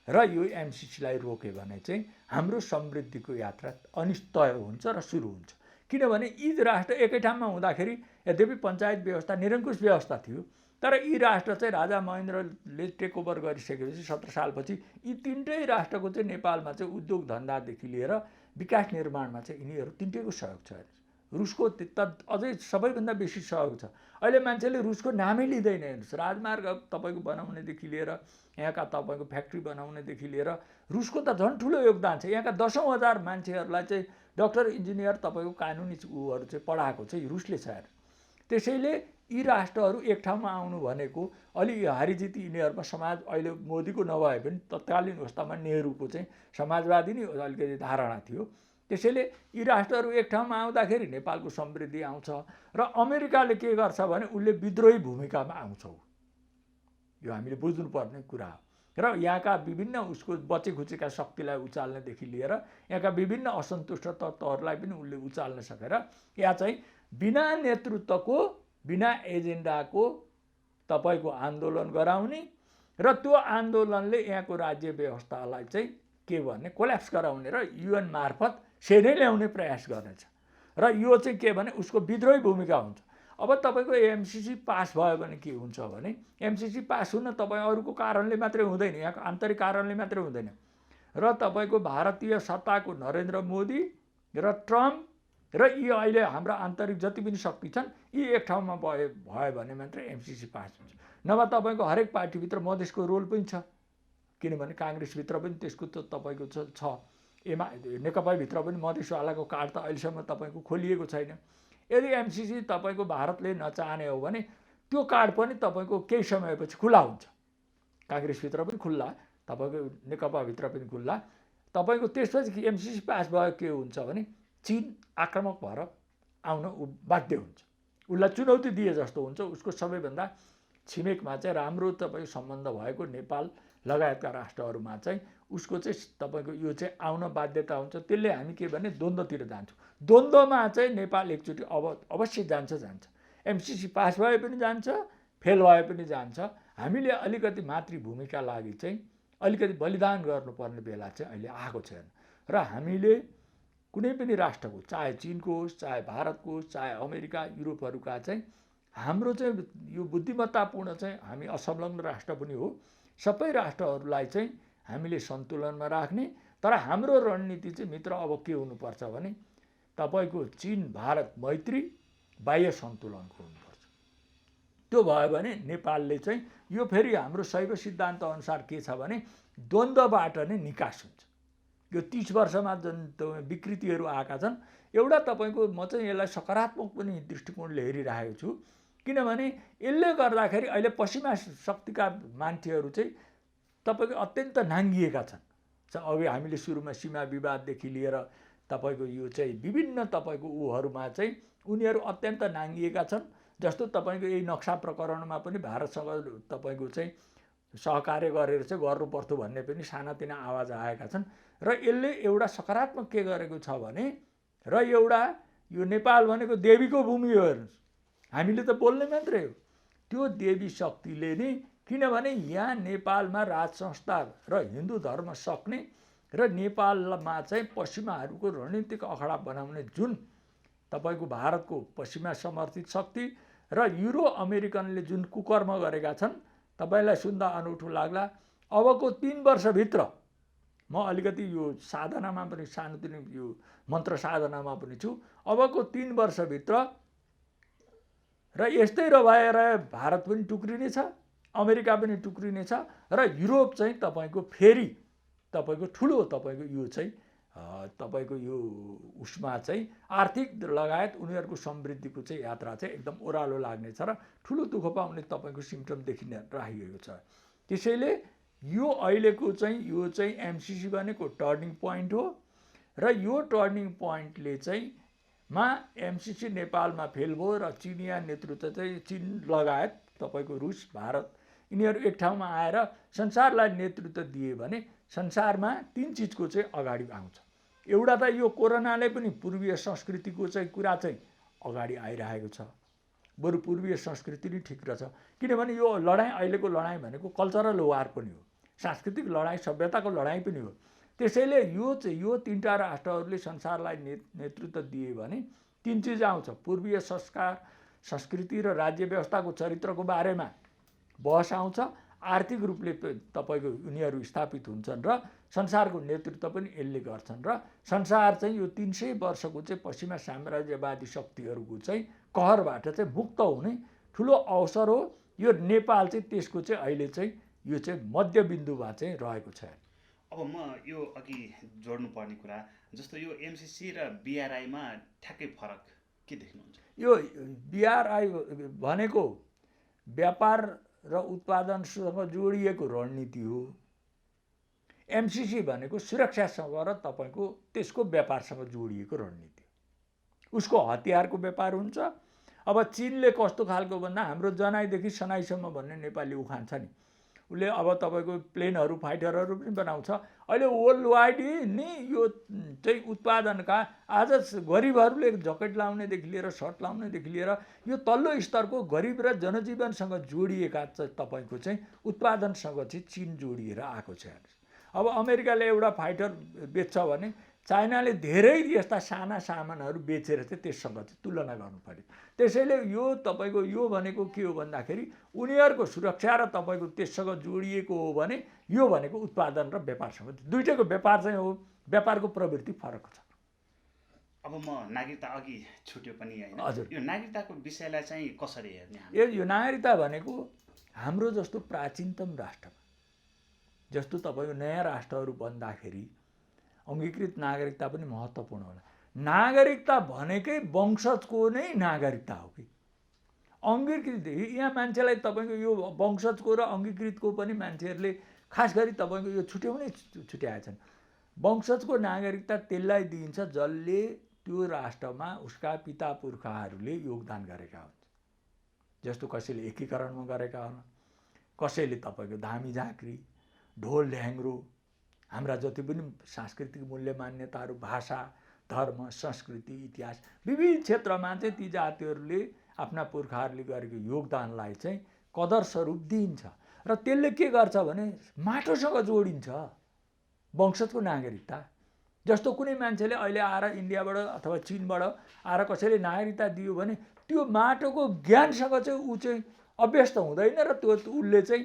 र यो एमसिसीलाई रोक्यो भने चाहिँ हाम्रो समृद्धिको यात्रा अनिश्चय हुन्छ र सुरु हुन्छ। किनभने यी राष्ट्र एकै ठाउँमा हुँदाखेरि यद्यपि पञ्चायत व्यवस्था निरङ्कुश व्यवस्था थियो, तर यी राष्ट्र चाहिँ राजा महेन्द्रले टेक ओभर गरिसकेपछि 17 सालपछि यी तीनटै राष्ट्रको चाहिँ नेपालमा चाहिँ उद्योग धन्दादेखि लिएर विकास निर्माणमा चाहिँ यिनीहरू तीनटैको सहयोग छ। रुसको त अझै सबैभन्दा बेसी सहयोग छ। अहिले मान्छेले रुसको नामै लिँदैन। हेर्नुहोस्, राजमार्ग तपाईँको बनाउनेदेखि लिएर यहाँका तपाईँको फ्याक्ट्री बनाउनेदेखि लिएर रुसको त झन् ठुलो योगदान छ। यहाँका 10,000 मान्छेहरूलाई चाहिँ डक्टर, इन्जिनियर, तपाईँको कानुनी ऊहरू चाहिँ पढाएको चाहिँ रुसले छ। त्यसैले यी राष्ट्रहरू एक ठाउँमा आउनु भनेको अलि हारिजित यिनीहरूमा समाज अहिले मोदीको नभए पनि तत्कालीन अवस्थामा नेहरूको चाहिँ समाजवादी नै अलिकति धारणा थियो। त्यसैले यी राष्ट्रहरू एक ठाउँमा आउँदाखेरि नेपालको समृद्धि आउँछ र अमेरिकाले के गर्छ भने उसले विद्रोही भूमिकामा आउँछ। यो हामीले बुझ्नुपर्ने कुरा हो। र यहाँका विभिन्न उसको बचेखुचेका शक्तिलाई उचाल्नेदेखि लिएर यहाँका विभिन्न असन्तुष्ट तत्त्वहरूलाई पनि उसले उचाल्न सकेर यहाँ चाहिँ बिना नेतृत्वको, बिना एजेन्डाको तपाईँको आन्दोलन गराउने र त्यो आन्दोलनले यहाँको राज्य व्यवस्थालाई चाहिँ के भने कोल्याप्स गराउने र युएन मार्फत सेनै ल्याउने प्रयास गर्नेछ। र यो चाहिँ के भने उसको विद्रोही भूमिका हुन्छ। अब तपाईँको एमसिसी पास भयो भने के हुन्छ भने एमसिसी पास हुन तपाईँ अरूको कारणले मात्रै हुँदैन, यहाँको आन्तरिक कारणले मात्रै हुँदैन र तपाईँको भारतीय सत्ताको नरेन्द्र मोदी र ट्रम्प र यी अहिले हाम्रा आन्तरिक जति पनि शक्ति छन् यी एक ठाउँमा भयो भने मात्रै एमसिसी पास हुन्छ। नभए तपाईँको हरेक पार्टीभित्र मधेसको रोल पनि छ, किनभने काङ्ग्रेसभित्र पनि त्यसको त तपाईँको छ, नेकपाभित्र पनि मधेसवालाको कार्ड त अहिलेसम्म तपाईँको खोलिएको छैन। यदि एमसिसी तपाईँको भारतले नचाहने हो भने त्यो कार्ड पनि तपाईँको केही समयपछि खुला हुन्छ। काङ्ग्रेसभित्र पनि खुल्ला, तपाईँको नेकपाभित्र पनि खुल्ला। तपाईँको त्यसपछि एमसिसी पास भयो के हुन्छ भने चीन आक्रामक भएर आउन बाध्य हुन्छ, उसलाई चुनौती दिए जस्तो हुन्छ। उसको सबैभन्दा छिमेकमा चाहिँ राम्रो तपाईँको सम्बन्ध भएको नेपाल लगायतका राष्ट्रहरूमा चाहिँ उसको चाहिँ तपाईँको यो चाहिँ आउन बाध्यता हुन्छ। त्यसले हामी के भने द्वन्द्वतिर जान्छौँ। द्वन्द्वमा चाहिँ नेपाल एकचोटि अवश्य जान्छ। एमसिसी पास भए पनि जान्छ, फेल भए पनि जान्छ। हामीले अलिकति मातृभूमिका लागि चाहिँ अलिकति बलिदान गर्नुपर्ने बेला चाहिँ अहिले आएको छैन र हामीले कुनै पनि राष्ट्रको, चाहे चिनको होस्, चाहे भारतको होस्, चाहे अमेरिका, युरोपहरूका चाहिँ हाम्रो चाहिँ यो बुद्धिमत्तापूर्ण चाहिँ हामी असंलग्न राष्ट्र पनि हो, सबै राष्ट्रहरूलाई चाहिँ हामीले सन्तुलनमा राख्ने। तर हाम्रो रणनीति चाहिँ मित्र अब के हुनुपर्छ भने तपाईँको चीन भारत मैत्री बाह्य सन्तुलनको हुनुपर्छ। त्यो भयो भने नेपालले चाहिँ यो फेरि हाम्रो शैव सिद्धान्त अनुसार के छ भने द्वन्द्वबाट नै निकास हुन्छ। यो 30 वर्षमा जुन विकृतिहरू आएका छन्, एउटा तपाईँको म चाहिँ यसलाई सकारात्मक पनि दृष्टिकोणले हेरिरहेको छु। किनभने यसले गर्दाखेरि अहिले पश्चिमा शक्तिका मान्छेहरू चाहिँ तपाईँको अत्यन्त नाङ्गिएका छन्। अघि हामीले सुरुमा सीमा विवाददेखि लिएर तपाईँको यो चाहिँ विभिन्न तपाईँको ऊहरूमा चाहिँ उनीहरू अत्यन्त नाङ्गिएका छन्। जस्तो तपाईँको यही नक्सा प्रकरणमा पनि भारतसँग तपाईँको चाहिँ सहकार्य गरेर चाहिँ गर्नुपर्थ्यो भन्ने पनि सानातिना आवाज आएका छन्। र यसले एउटा सकारात्मक के गरेको छ भने र एउटा यो नेपाल भनेको देवीको भूमि हो। हेर्नुहोस्, हामीले त बोल्ने मात्रै हो, त्यो देवी शक्तिले नै, किनभने यहाँ नेपालमा राज संस्था र हिन्दू धर्म सक्ने र नेपालमा चाहिँ पश्चिमाहरूको रणनीतिक अखडा बनाउने जुन तपाईँको भारतको पश्चिमा समर्थित शक्ति र युरो अमेरिकनले जुन कुकर्म गरेका छन्, तपाईँलाई सुन्दा अनौठो लाग्ला। अबको 3 वर्षभित्र म अलिकति यो साधनामा पनि सानोतिनो यो मन्त्र साधनामा पनि छु। अबको 3 वर्षभित्र र यस्तै भएर भारत पनि टुक्रिनेछ, अमेरिका पनि टुक्रिनेछ र युरोप चाहिँ तपाईँको फेरि तपाईँको ठुलो तपाईँको यो चाहिँ तपाईँको यो उसमा चाहिँ आर्थिक लगायत उनीहरूको समृद्धिको चाहिँ यात्रा चाहिँ एकदम ओह्रालो लाग्नेछ र ठुलो दुःख पाउने तपाईँको सिम्टम देखिन राखिएको छ। त्यसैले यो अहिलेको चाहिँ यो चाहिँ एमसिसी भनेको टर्निङ पोइन्ट हो र यो टर्निङ पोइन्टले चाहिँ एमसिसी नेपालमा फेल भयो र चिनिया नेतृत्व चाहिँ चीन लगायत तपाईँको रुस भारत यिनीहरू एक ठाउँमा आएर संसारलाई नेतृत्व दिए भने संसारमा 3 चिजको चाहिँ अगाडि आउँछ। एउटा त यो कोरोनाले पनि पूर्वीय संस्कृतिको चाहिँ कुरा चाहिँ अगाडि आइरहेको छ। बरु पूर्वीय संस्कृति नै ठिक रहेछ, किनभने यो लडाइँ अहिलेको लडाइँ भनेको कल्चरल वार पनि हो, सांस्कृतिक लडाइँ, सभ्यताको लडाइँ पनि हो। त्यसैले यो 3टा राष्ट्रहरूले संसारलाई नेतृत्व दिए भने 3 चिज आउँछ। पूर्वीय संस्कार, संस्कृति र राज्य व्यवस्थाको चरित्रको बारेमा बहस आउँछ। आर्थिक रूपले तपाईँको उनीहरू स्थापित हुन्छन् र संसारको नेतृत्व पनि यसले गर्छन् र संसार चाहिँ यो 300 वर्षको चाहिँ पश्चिमा साम्राज्यवादी शक्तिहरूको चाहिँ कहरबाट चाहिँ मुक्त हुने ठुलो अवसर हो। यो नेपाल चाहिँ त्यसको चाहिँ अहिले चाहिँ यो चाहिँ मध्यबिन्दुमा चाहिँ रहेको छ। अब म यो अघि जोड्नुपर्ने कुरा जस्तो यो एमसिसी र बिआरआईमा ठ्याक्कै फरक के देख्नुहुन्छ? यो बिआरआई भनेको व्यापार र उत्पादनसँग जोडिएको रणनीति हो। एमसिसी भनेको सुरक्षासँग र तपाईँको त्यसको व्यापारसँग जोडिएको रणनीति। उसको हतियारको व्यापार हुन्छ। अब चीनले कस्तो खालको भन्दा हाम्रो जनाइदेखि सनाइसम्म भन्ने नेपाली उखान छ नि, उसले अब तपाईँको प्लेनहरू फाइटरहरू पनि बनाउँछ। अहिले वर्ल्ड वाइड नि यो चाहिँ उत्पादनका आज गरिबहरूले ज्याकेट लाउनेदेखि लिएर सर्ट लाउनेदेखि लिएर यो तल्लो स्तरको गरिब र जनजीवनसँग जोडिएका तपाईँको चाहिँ उत्पादनसँग चाहिँ चीन जोडिएर आएको छ। अब अमेरिकाले एउटा फाइटर बेच्छ भने चाइनाले धेरै यस्ता साना सामानहरू बेचेर चाहिँ त्यससँग चाहिँ तुलना गर्नु पर्यो। त्यसैले यो तपाईँको यो भनेको के हो भन्दाखेरि उनीहरूको सुरक्षा र तपाईँको त्यससँग जोडिएको हो भने यो भनेको उत्पादन र व्यापारसँग दुईटैको व्यापार चाहिँ हो। व्यापारको प्रवृत्ति फरक छ। अब म नागरिकता अघि छुट्यो पनि हैन, हजुर, यो नागरिकताको विषयलाई चाहिँ कसरी हेर्ने? यो नागरिकता भनेको हाम्रो जस्तो प्राचीनतम राष्ट्रमा जस्तो तपाईँको नयाँ राष्ट्रहरू बन्दाखेरि अङ्गीकृत नागरिकता पनि महत्त्वपूर्ण होला। नागरिकता भनेकै वंशजको नै नागरिकता हो कि अङ्गीकृत। यहाँ मान्छेलाई तपाईँको यो वंशजको र अङ्गीकृतको पनि मान्छेहरूले खास गरी तपाईँको यो छुट्याउनै छुट्याएछन्। वंशजको नागरिकता त्यसलाई दिइन्छ जसले त्यो राष्ट्रमा उसका पिता पुर्खाहरूले योगदान गरेका हुन्छ। जस्तो कसैले एकीकरणमा गरेका होला, कसैले तपाईँको धामी झाँक्री, ढोल ढ्याङ्ग्रो, हाम्रा जति पनि सांस्कृतिक मूल्य मान्यताहरू, भाषा, धर्म, संस्कृति, इतिहास विविध क्षेत्रमा चाहिँ ती जातिहरूले आफ्ना पुर्खाहरूले गरेको योगदानलाई चाहिँ कदर स्वरूप दिइन्छ र त्यसले के गर्छ भने माटोसँग जोडिन्छ वंशजको नागरिकता। जस्तो कुनै मान्छेले अहिले आएर इन्डियाबाट अथवा चीनबाट आएर कसैले नागरिकता दियो भने त्यो माटोको ज्ञानसँग चाहिँ ऊ चाहिँ अभ्यस्त हुँदैन र त्यो उसले चाहिँ,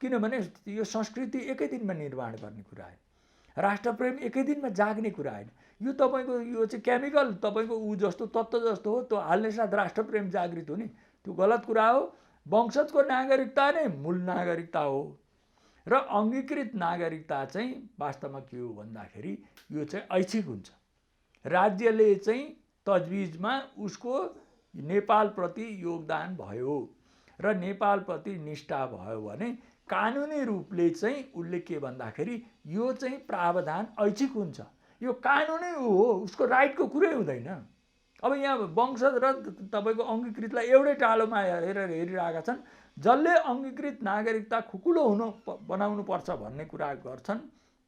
किनभने यो संस्कृति एकै दिनमा निर्माण गर्ने कुरा होइन, राष्ट्रप्रेम एकै दिनमा जाग्ने कुरा होइन। यो तपाईँको यो चाहिँ केमिकल तपाईँको ऊ जस्तो तत्त्व जस्तो हो, त्यो हाल्ने साथ राष्ट्रप्रेम जागृत हुने त्यो गलत कुरा हो। वंशजको नागरिकता नै मूल नागरिकता हो र अङ्गीकृत नागरिकता चाहिँ वास्तवमा के हो भन्दाखेरि यो चाहिँ ऐच्छिक हुन्छ। राज्यले चाहिँ तजविजमा उसको नेपालप्रति योगदान भयो र नेपालप्रति निष्ठा भयो भने कानुनी रूपले चाहिँ उसले के भन्दाखेरि यो चाहिँ प्रावधान ऐच्छिक हुन्छ। यो कानुनै हो, उसको राइटको कुरै हुँदैन। अब यहाँ वंशज र तपाईँको अङ्गीकृतलाई एउटै टालोमा हेरिरहेका छन्। जसले अङ्गीकृत नागरिकता खुकुलो बनाउनु पर्छ भन्ने कुरा गर्छन्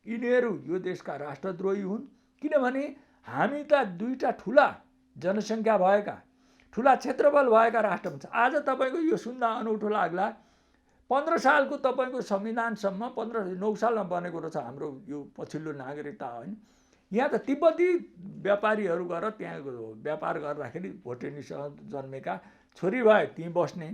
यिनीहरू यो देशका राष्ट्रद्रोही हुन्। किनभने हामी त दुईटा ठुला जनसङ्ख्या भएका, ठुला क्षेत्रफल भएका राष्ट्र हुन्छ। आज तपाईँको यो सुन्दा अनौठो लाग्ला, 15 सालको तपाईँको संविधानसम्म 9 सालमा बनेको रहेछ हाम्रो यो पछिल्लो नागरिकता होइन। यहाँ त तिब्बती व्यापारीहरू गएर त्यहाँ व्यापार गर्दाखेरि भोटेनीसँग जन्मेका छोरी भए त्यहीँ बस्ने,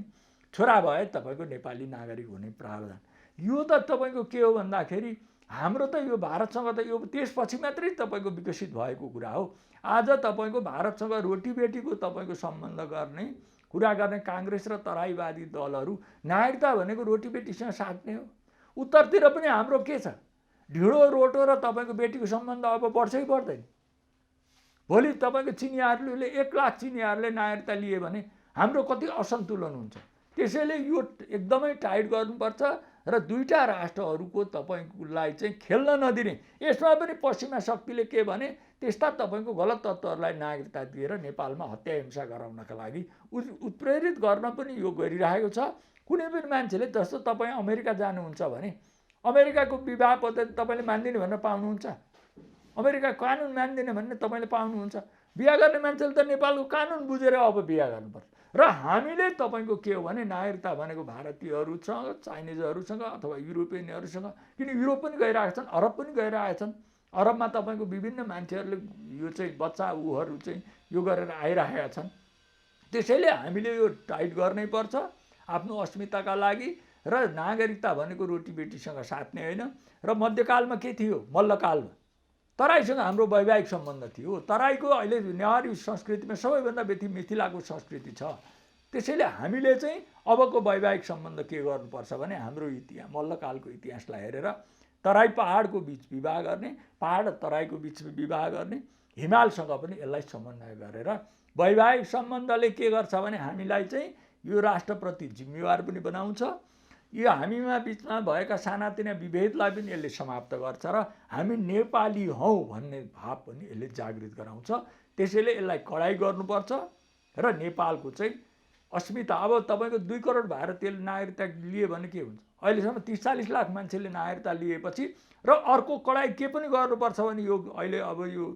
छोरा भए तपाईँको नेपाली नागरिक हुने प्रावधान। यो त तपाईँको के हो भन्दाखेरि हाम्रो त यो भारतसँग त यो त्यसपछि मात्रै तपाईँको विकसित भएको कुरा हो। आज तपाईँको भारतसँग रोटीबेटीको तपाईँको सम्बन्ध गर्ने कुरा गर्ने काङ्ग्रेस र तराईवादी दलहरू नागरिकता भनेको रोटीबेटीसँग साट्ने हो। उत्तरतिर पनि हाम्रो के छ, ढिँडो रोटो र तपाईँको बेटीको सम्बन्ध अब बढ्छ कि बढ्दैन? भोलि तपाईँको चिनियाहरूले 1 लाख चिनियाहरूले नागरिकता लिए भने हाम्रो कति असन्तुलन हुन्छ। त्यसैले यो एकदमै टाइट गर्नुपर्छ र दुईटा राष्ट्रहरूको तपाईँलाई चाहिँ खेल्न नदिने। यसमा पनि पश्चिमा शक्तिले के भने त्यस्ता तपाईँको गलत तत्त्वहरूलाई नागरिकता दिएर नेपालमा हत्या हिंसा गराउनका लागि उत्प्रेरित गर्न पनि यो गरिरहेको छ। कुनै पनि मान्छेले जस्तो तपाईँ अमेरिका जानुहुन्छ भने अमेरिकाको विवाह पद्धति तपाईँले मान्दिनँ भनेर पाउनुहुन्छ? अमेरिका कानुन मान्दिनँ भन्ने तपाईँले पाउनुहुन्छ? बिहा गर्ने मान्छेले त नेपालको कानुन बुझेर अब बिहा गर्नुपर्छ। र हामीले तपाईँको के हो भने नागरिकता भनेको भारतीयहरूसँग, चाइनिजहरूसँग अथवा युरोपियनहरूसँग, किन युरोप पनि गइरहेका छन्, अरब पनि गइरहेका छन्। अरबमा तपाईँको विभिन्न मान्छेहरूले यो चाहिँ बच्चा ऊहरू चाहिँ यो गरेर आइरहेका छन्। त्यसैले हामीले यो टाइट गर्नै पर्छ आफ्नो अस्मिताका लागि। र नागरिकता भनेको रोटीबेटीसँग साट्ने होइन। र मध्यकालमा के थियो? मल्लकालमा तराईसँग हाम्रो वैवाहिक सम्बन्ध थियो। तराईको अहिले नेवारी संस्कृतिमा सबैभन्दा बेसी मिथिलाको संस्कृति छ। त्यसैले हामीले चाहिँ अबको वैवाहिक सम्बन्ध के गर्नुपर्छ भने हाम्रो इतिहास मल्लकालको इतिहासलाई हेरेर तराई पहाडको बिच विवाह गर्ने, पहाड तराईको बिच विवाह गर्ने, हिमालसँग पनि यसलाई समन्वय गरेर वैवाहिक सम्बन्धले के गर्छ भने हामीलाई चाहिँ यो राष्ट्रप्रति जिम्मेवार पनि बनाउँछ। यो हामीमा बिचमा भएका सानातिना विभेदलाई पनि यसले समाप्त गर्छ र हामी नेपाली हौँ भन्ने भाव पनि यसले जागृत गराउँछ। त्यसैले यसलाई कडाइ गर्नुपर्छ र नेपालको चाहिँ अस्मिता। अब तपाईँको 2 करोड भारतीयले नागरिकता लिए भने के हुन्छ? अहिलेसम्म 30-40 लाख मान्छेले नागरिकता लिएपछि र अर्को कडाइ के पनि गर्नुपर्छ भने यो अहिले अब यो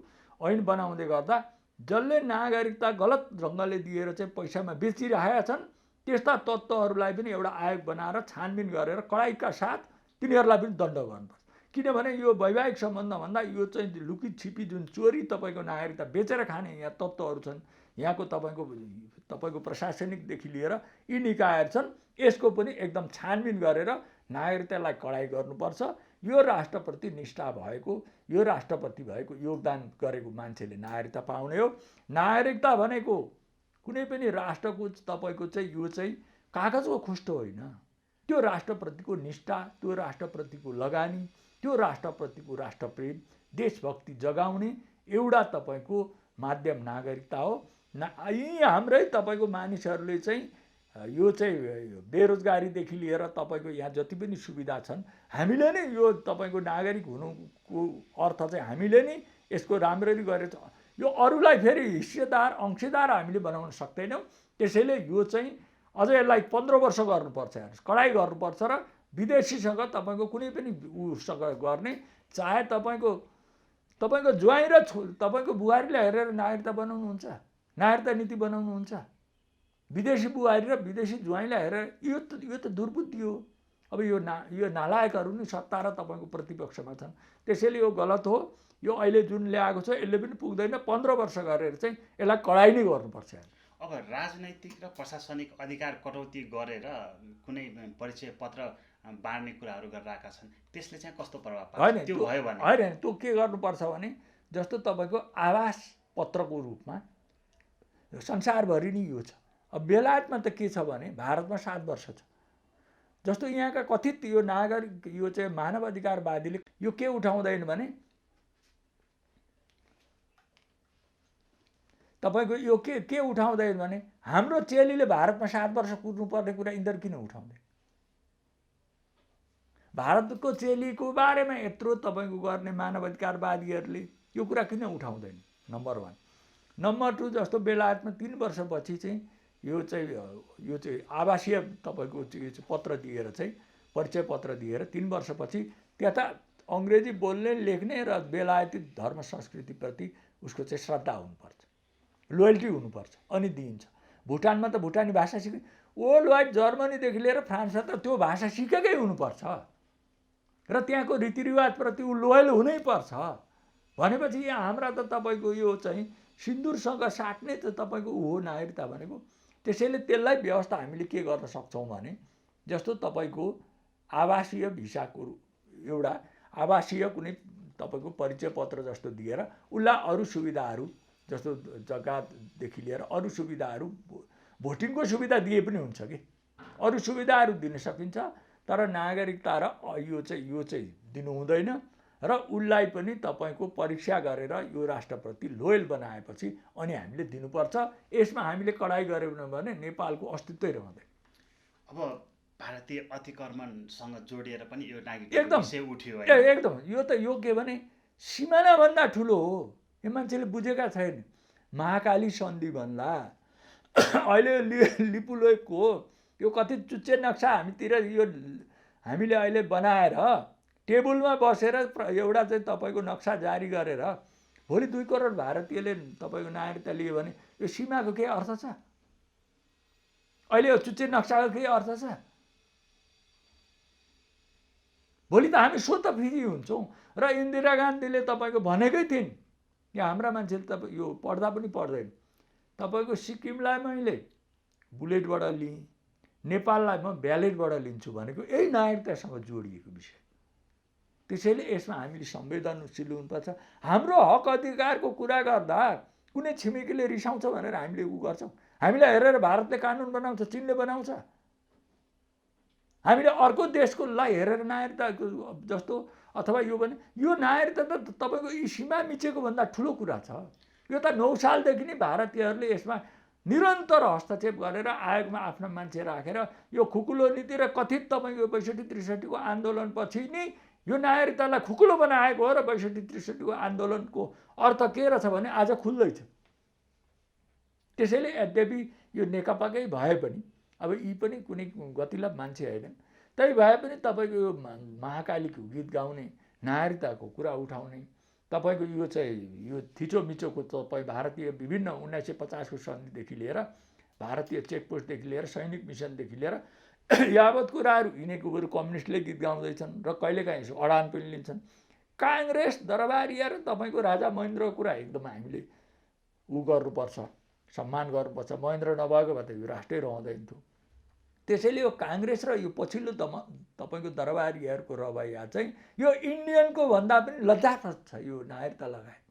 ऐन बनाउँदै गर्दा जसले नागरिकता गलत ढङ्गले दिएर चाहिँ पैसामा बेचिरहेका छन् त्यस्ता तत्त्वहरूलाई पनि एउटा आयोग बनाएर छानबिन गरेर कडाइका साथ तिनीहरूलाई पनि दण्ड गर्नुपर्छ। किनभने यो वैवाहिक सम्बन्धभन्दा यो चाहिँ लुकी छिपी जुन चोरी तपाईँको नागरिकता बेचेर खाने यहाँ तत्त्वहरू छन्, यहाँको तपाईँको प्रशासनिकदेखि लिएर यी निकायहरू छन्, यसको पनि एकदम छानबिन गरेर नागरिकतालाई कडाइ गर्नुपर्छ। यो राष्ट्रप्रति निष्ठा भएको, यो राष्ट्रप्रति भएको योगदान गरेको मान्छेले नागरिकता पाउने हो। नागरिकता भनेको कुनै पनि राष्ट्रको तपाईँको चाहिँ यो चाहिँ कागजको खुस्टो होइन। त्यो राष्ट्रप्रतिको निष्ठा, त्यो राष्ट्रप्रतिको लगानी, त्यो राष्ट्रप्रतिको राष्ट्रप्रेम, देशभक्ति जगाउने एउटा तपाईँको माध्यम नागरिकता हो। यी हाम्रै तपाईँको मानिसहरूले चाहिँ यो चाहिँ बेरोजगारीदेखि लिएर तपाईँको यहाँ जति पनि सुविधा छन् हामीले नै यो तपाईँको नागरिक हुनुको अर्थ चाहिँ हामीले नै यसको राम्ररी गरेर यो अरूलाई फेरि हिस्सेदार अंशदार हामीले बनाउन सक्दैनौँ। त्यसैले यो चाहिँ अझ यसलाई 15 वर्ष गर्नुपर्छ, कडाइ गर्नुपर्छ र विदेशीसँग तपाईँको कुनै पनि उसँग गर्ने, चाहे तपाईँको ज्वाइँ र तपाईँको बुहारीलाई हेरेर नागरिकता बनाउनुहुन्छ, नागरिकता नीति बनाउनुहुन्छ। विदेशी बुहारी र विदेशी ज्वाइँलाई हेरेर यो त दुर्बुद्धि हो। अब यो नालायकहरू नि सत्ता र तपाईँको प्रतिपक्षमा छन्। त्यसैले यो गलत हो। यो अहिले जुन ल्याएको छ यसले पनि पुग्दैन। 15 वर्ष गरेर चाहिँ यसलाई कडाइ नै गर्नुपर्छ। अब राजनैतिक र प्रशासनिक अधिकार कटौती गरेर कुनै परिचय पत्र बाँड्ने कुराहरू गरिरहेका छन्, त्यसले चाहिँ कस्तो प्रभाव पार्छ? त्यो भयो भने होइन, त्यो के गर्नुपर्छ भने जस्तो तपाईँको आवास पत्रको रूपमा संसारभरि नै यो छ। अब बेलायतमा त के छ भने भारतमा 7 वर्ष छ। जस्तो यहाँका कथित यो नागरिक यो चाहिँ मानव अधिकारवादीले यो के उठाउँदैन भने तपाईँको यो के उठाउँदैन भने हाम्रो चेलीले भारतमा 7 वर्ष कुर्नुपर्ने कुरा यिनीहरू किन उठाउँदैन? भारतको चेलीको बारेमा यत्रो तपाईँको गर्ने मानव अधिकारवादीहरूले यो कुरा किन उठाउँदैन? नम्बर 1। नम्बर 2, जस्तो बेलायतमा 3 वर्षपछि चाहिँ यो चाहिँ आवासीय तपाईँको पत्र दिएर चाहिँ परिचय पत्र दिएर 3 वर्षपछि त्यता अङ्ग्रेजी बोल्ने लेख्ने र बेलायती धर्म संस्कृतिप्रति उसको चाहिँ श्रद्धा हुनुपर्छ, लोयल्टी हुनुपर्छ, अनि दिइन्छ। भुटानमा त भुटानी भाषा सिक्ने, ओल्ड वाइट जर्मनीदेखि लिएर फ्रान्समा त त्यो भाषा सिकेकै हुनुपर्छ र त्यहाँको रीतिरिवाजप्रति ऊ लोयल हुनैपर्छ। भनेपछि यहाँ हाम्रा त तपाईँको यो चाहिँ सिन्दुरसँग साट्ने त तपाईँको हो नागरिकता भनेको। त्यसैले त्यसलाई व्यवस्था हामीले के गर्न सक्छौँ भने जस्तो तपाईँको आवासीय भिसाको एउटा आवासीय कुनै तपाईँको परिचय पत्र जस्तो दिएर उसलाई अरू सुविधाहरू जस्तो जग्गादेखि लिएर अरू सुविधाहरू, भोटिङको सुविधा दिए पनि हुन्छ कि अरू सुविधाहरू दिन सकिन्छ। तर नागरिकता र यो चाहिँ दिनु हुँदैन। र उसलाई पनि तपाईँको परीक्षा गरेर यो राष्ट्रप्रति लोयल बनाएपछि अनि हामीले दिनुपर्छ। यसमा हामीले कडाइ गरेनौँ भने नेपालको अस्तित्वै रहँदैन। अब भारतीय अतिक्रमणसँग जोडिएर पनि यो एकदम विषय उठ्यो एकदम। यो त यो के भने सिमानाभन्दा ठुलो हो। यो मान्छेले बुझेका छैन। महाकाली सन्धि भन्ला अहिले लिपुलेखको यो कति चुच्चे नक्सा हामीतिर यो हामीले अहिले बनाएर टेबलमा बसेर एउटा चाहिँ तपाईँको नक्सा जारी गरेर भोलि 2 करोड भारतीयले तपाईँको नागरिकता लियो भने यो सीमाको केही अर्थ छ? अहिले यो चुच्चे नक्साको केही अर्थ छ? भोलि त हामी स्वत फिजी हुन्छौँ। र इन्दिरा गान्धीले तपाईँको भनेकै थिइन् कि हाम्रा मान्छेले त यो पढ्दा पनि पढ्दैन। तपाईँको सिक्किमलाई मैले बुलेटबाट लिएँ, नेपाललाई म ब्यालेटबाट लिन्छु भनेको यही नागरिकतासँग जोडिएको विषय। त्यसैले यसमा हामीले संवेदनशील हुनुपर्छ। हाम्रो हक अधिकारको कुरा गर्दा कुनै छिमेकीले रिसाउँछ भनेर हामीले उ गर्छौँ? हामीलाई हेरेर भारतले कानुन बनाउँछ, चीनले बनाउँछ? हामीले अर्को देशको लाई हेरेर नागरिकताको जस्तो अथवा यो भने यो नागरिकता त तपाईँको यी सीमा मिचेको भन्दा ठुलो कुरा छ। यो त 9 सालदेखि नै भारतीयहरूले यसमा निरन्तर हस्तक्षेप गरेर आयोगमा आफ्ना मान्छे राखेर यो खुकुलो नीति र कथित तपाईँको 62-63 को आन्दोलनपछि नै यो नागरिकतालाई खुकुलो बनाएको हो। र 62-63 को आन्दोलनको अर्थ के रहेछ भने आज खुल्दैछ। त्यसैले यद्यपि यो नेकपाकै भए पनि अब यी पनि कुनै गतिला मान्छे होइन, त्यही भए पनि तपाईँको यो महाकालीको गीत गाउने, नागरिकताको कुरा उठाउने, तपाईँको यो चाहिँ यो थिचोमिचोको तपाईँ भारतीय विभिन्न 1950 को सन्धिदेखि लिएर भारतीय चेकपोस्टदेखि लिएर सैनिक मिसनदेखि लिएर यावत कुराहरू यिनीहरूको बरु कम्युनिस्टले गीत गाउँदैछन् र कहिलेकाहीँ अडान पनि लिन्छन्। काङ्ग्रेस दरबारिया र तपाईँको राजा महेन्द्रको कुरा एकदम हामीले उ गर्नुपर्छ, सम्मान गर्नुपर्छ। महेन्द्र नभएको भए त यो राष्ट्रै रहँदैन थियो। त्यसैले यो काङ्ग्रेस र यो पछिल्लो तपाईँको दरबारियाहरूको रवैया चाहिँ यो इन्डियनको भन्दा पनि लज्जाप्रद छ यो नागरिकता लगायत।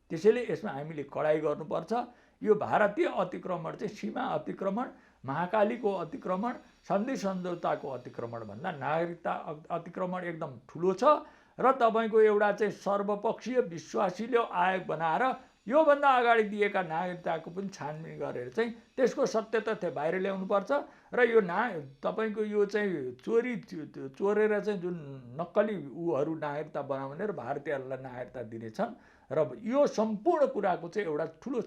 त्यसैले यसमा हामीले कडाइ गर्नुपर्छ। यो भारतीय अतिक्रमण चाहिँ सीमा अतिक्रमण, महाकालीको अतिक्रमण, सन्धि सम्झौताको अतिक्रमण भन्दा नागरिकता अतिक्रमण एकदम ठुलो छ। र तपाईँको एउटा चाहिँ सर्वपक्षीय विश्वासिलो आयोग बनाएर योभन्दा अगाडि दिएका नागरिकताको पनि छानबिन गरेर चाहिँ त्यसको सत्य तथ्य बाहिर ल्याउनुपर्छ। र यो तपाईँको यो चाहिँ चोरेर चाहिँ जुन नक्कली उहरू नागरिकता बनाउने र भारतीयहरूलाई नागरिकता दिनेछन् र यो सम्पूर्ण कुराको चाहिँ एउटा ठुलो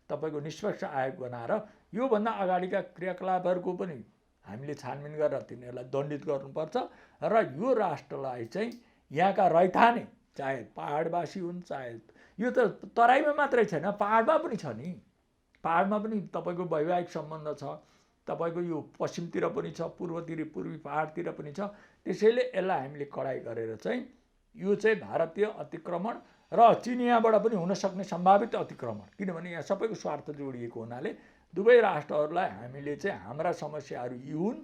तपाईँको निष्पक्ष आयोग बनाएर योभन्दा अगाडिका क्रियाकलापहरूको पनि हामीले छानबिन गरेर तिनीहरूलाई दण्डित गर्नुपर्छ। र यो राष्ट्रलाई चाहिँ यहाँका रैथाने चाहे पहाडवासी हुन्, चाहे यो त तराईमा मात्रै छैन, पहाडमा पनि छ नि। पहाडमा पनि तपाईँको वैवाहिक सम्बन्ध छ, तपाईँको यो पश्चिमतिर पनि छ, पूर्वी पहाडतिर पनि छ। त्यसैले यसलाई हामीले कडाइ गरेर चाहिँ यो चाहिँ भारतीय अतिक्रमण र चिनियाबाट पनि हुनसक्ने सम्भावित अतिक्रमण, किनभने यहाँ सबैको स्वार्थ जोडिएको हुनाले दुवै राष्ट्रहरूलाई हामीले चाहिँ हाम्रा समस्याहरू यी हुन्,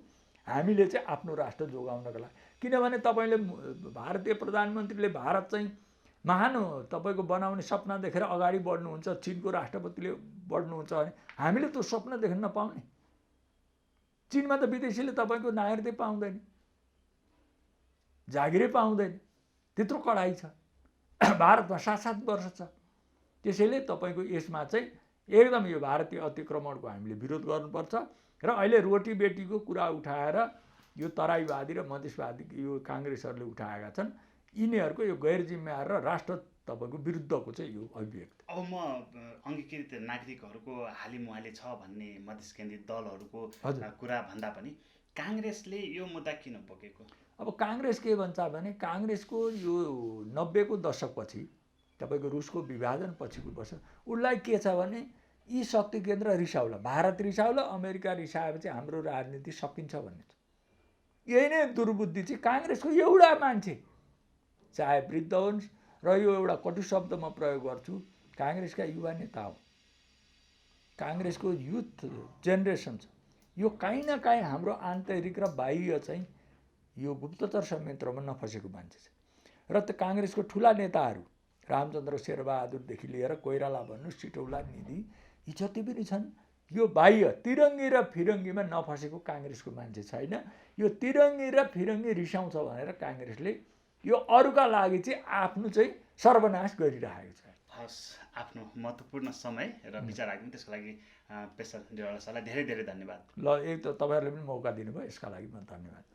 हामीले चाहिँ आफ्नो राष्ट्र जोगाउनको लागि। किनभने तपाईँले भारतीय प्रधानमन्त्रीले भारत चाहिँ महान तपाईँको बनाउने सपना देखेर अगाडि बढ्नुहुन्छ, चिनको राष्ट्रपतिले बढ्नुहुन्छ भने हामीले त्यो सपना देख्न नपाउने। चिनमा त विदेशीले तपाईँको नागरिकता पाउँदैन, जागिरै पाउँदैन, त्यत्रो कडाइ छ। भारतमा 7-7 वर्ष छ। त्यसैले तपाईँको यसमा चाहिँ एकदम यो भारतीय अतिक्रमणको हामीले विरोध गर्नुपर्छ। र अहिले रोटी बेटीको कुरा उठाएर यो तराईवादी र मधेसवादी यो काङ्ग्रेसहरूले उठाएका छन्। यिनीहरूको यो गैर जिम्मेवार र राष्ट्र तपाईँको विरुद्धको चाहिँ यो अभिव्यक्ति। अब म अङ्गीकृत नागरिकहरूको हालिमुहाली छ भन्ने मधेस केन्द्रित दलहरूको कुरा भन्दा पनि काङ्ग्रेसले यो मुद्दा किन बोकेको? अब काङ्ग्रेस के भन्छ भने काङ्ग्रेसको यो 90 को दशकपछि तपाईँको रुसको विभाजन पछिको वर्ष उसलाई के छ भने यी शक्ति केन्द्र रिसाउला, भारत रिसाउला, अमेरिका रिसाएपछि हाम्रो राजनीति सकिन्छ भन्ने छ। यही नै दुर्बुद्धि चाहिँ काङ्ग्रेसको एउटा मान्छे, चाहे वृद्ध होस्, र यो एउटा कटु शब्द म प्रयोग गर्छु, काङ्ग्रेसका युवा नेता हो, काङ्ग्रेसको युथ जेनेरेसन छ। यो काहीँ न काहीँ हाम्रो आन्तरिक र बाह्य चाहिँ यो गुप्तचर संयन्त्रमा नफसेको मान्छे छ। र त काङ्ग्रेसको ठुला नेताहरू रामचन्द्र शेरबहादुरदेखि लिएर कोइराला भन्नु, सिटौला, निधि, यी जति पनि छन् यो बाह्य तिरङ्गी र फिरङ्गीमा नफसेको काङ्ग्रेसको मान्छे छैन। यो तिरङ्गी र फिरङ्गी रिसाउँछ भनेर काङ्ग्रेसले यो अरूका लागि चाहिँ आफ्नो चाहिँ सर्वनाश गरिरहेको छ। हस्, आफ्नो महत्त्वपूर्ण समय र विचार राख्नु त्यसको लागि पेशल डेवाला सरलाई धेरै धेरै धन्यवाद। ल, एक त तपाईँहरूले पनि मौका दिनुभयो, यसका लागि म धन्यवाद।